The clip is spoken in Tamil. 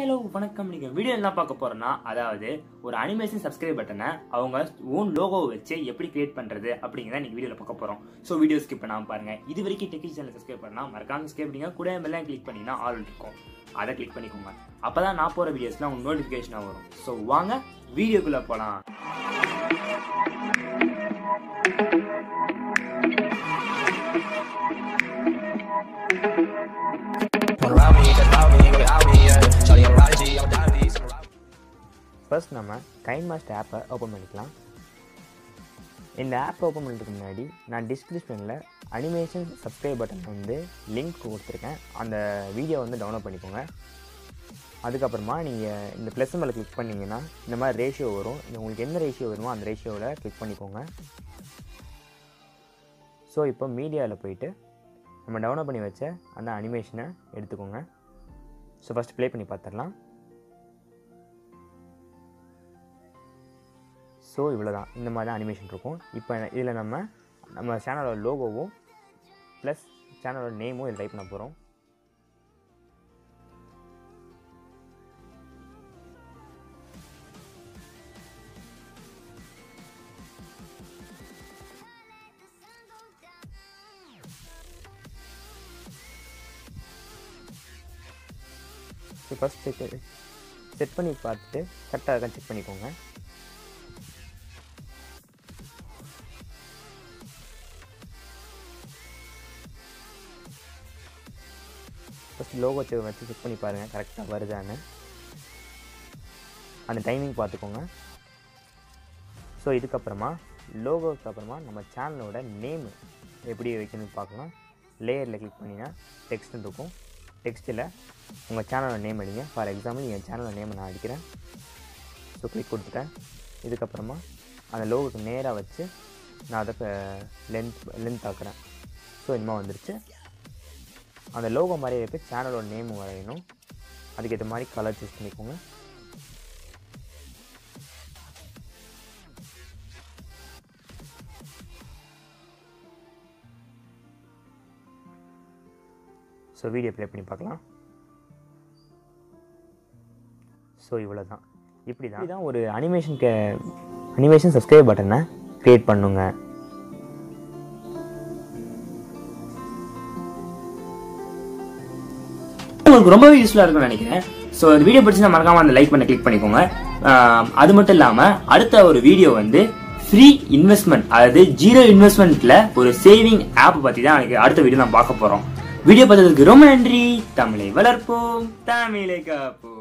ஹலோ வணக்கம். நீங்க வீடியோ என்ன பார்க்க போறோம்னா, அதாவது ஒரு அனிமேஷன் சப்ஸ்கிரைப் பட்டனை அவங்க ஓன் லோகோவை வச்சு எப்படி கிரியேட் பண்றது அப்படிங்கிறத நீங்க வீடியோல பார்க்க போறோம். ஸோ வீடியோ ஸ்கிப் பண்ணாம பாருங்க. இது வரைக்கும் டெக்கி சேனல் சப்ஸ்கிரைப் பண்ணா மறக்காம சப்ஸ்கிரைப் பண்ணுங்க. கூட பெல் கிளிக் பண்ணீங்கன்னா ஆல் இருக்கும், அதை கிளிக் பண்ணிக்கோங்க. அப்பதான் நான் போற வீடியோஸ்லாம் உங்களுக்கு நோட்டிபிகேஷனா வரும். ஸோ வாங்க வீடியோக்குள்ள போலாம். ஃபர்ஸ்ட் நம்ம கைன்மாஸ்டர் ஆப்பை ஓப்பன் பண்ணிக்கலாம். இந்த ஆப் ஓப்பன் பண்ணுறதுக்கு முன்னாடி நான் டிஸ்கிரிப்ஷனில் அனிமேஷன் சப்ஸ்கிரைப் பட்டன் வந்து லிங்க் கொடுத்துருக்கேன். அந்த வீடியோ வந்து டவுன்லோட் பண்ணிக்கோங்க. அதுக்கப்புறமா நீங்கள் இந்த ப்ளஸ் மேலே கிளிக் பண்ணிங்கன்னா இந்த மாதிரி ரேஷியோ வரும். உங்களுக்கு எந்த ரேஷியோ வருமோ அந்த ரேஷியோவில் கிளிக் பண்ணிக்கோங்க. ஸோ இப்போ மீடியாவில் போயிட்டு நம்ம டவுன்லோட் பண்ணி வச்ச அந்த அனிமேஷனை எடுத்துக்கோங்க. ஸோ ஃபஸ்ட் ப்ளே பண்ணி பார்த்துடலாம். ஸோ இவ்வளோ தான், இந்த மாதிரி தான் அனிமேஷன் இருக்கும். இப்போ இதில் நம்ம சேனலோட லோகோவும் ப்ளஸ் சேனலோட நேமும் இதில் டைப் பண்ண போகிறோம். ஸோ ஃபஸ்ட் செட் பண்ணி பார்த்துட்டு கரெக்டாக இருக்கான்னு செக் பண்ணிக்கோங்க. ஃபஸ்ட் லோகோ வச்சு செக் பண்ணி பாருங்கள் கரெக்டாக வருதான்னு. அந்த டைமிங் பார்த்துக்கோங்க. ஸோ இதுக்கப்புறமா லோகோவுக்கு அப்புறமா நம்ம சேனலோட நேம் எப்படி வைக்கணும்னு பார்க்கலாம். லேயரில் கிளிக் பண்ணிங்கன்னா டெக்ஸ்ட் இருக்கும். டெக்ஸ்ட்டில் உங்கள் சேனலோட நேம் அடிங்க. ஃபார் எக்ஸாம்பிள் என் சேனலோட நேமை நான் அடிக்கிறேன். ஸோ கிளிக் கொடுத்துட்டேன். இதுக்கப்புறமா அந்த லோகோக்கு நேராக வச்சு நான் அதை லென்த் ஆக்குறேன். ஸோ இனிமேல் வந்துருச்சு. அந்த லோகோ மாதிரி இருக்க சேனலோட நேம் வரையணும். அதுக்கேற்ற மாதிரி கலர் சூஸ் பண்ணிக்கோங்க. ஸோ வீடியோ ப்ளே பண்ணி பார்க்கலாம். ஸோ இவ்வளோ தான். இப்படி தான் ஒரு அனிமேஷன் சப்ஸ்கிரைப் பட்டனை க்ரியேட் பண்ணுங்க. உங்களுக்கு ரொம்பவே யூஸ்ஃபுல்லா இருக்கும்னு நினைக்கிறேன். ஸோ இந்த வீடியோ பிடிச்சா மறக்காம அந்த லைக் பண்ண கிளிக் பண்ணிக்கோங்க. அது மட்டும் இல்லாம அடுத்த ஒரு வீடியோ வந்து ஃப்ரீ இன்வெஸ்ட்மெண்ட், அதாவது 0 இன்வெஸ்ட்மெண்ட்ல ஒரு சேவிங் ஆப் பத்தி தான் அடுத்த வீடியோ நான் பார்க்க போறோம். வீடியோ பார்த்ததுக்கு ரொம்ப நன்றி. தமிழை வளர்ப்போம், தமிழை காப்போம்.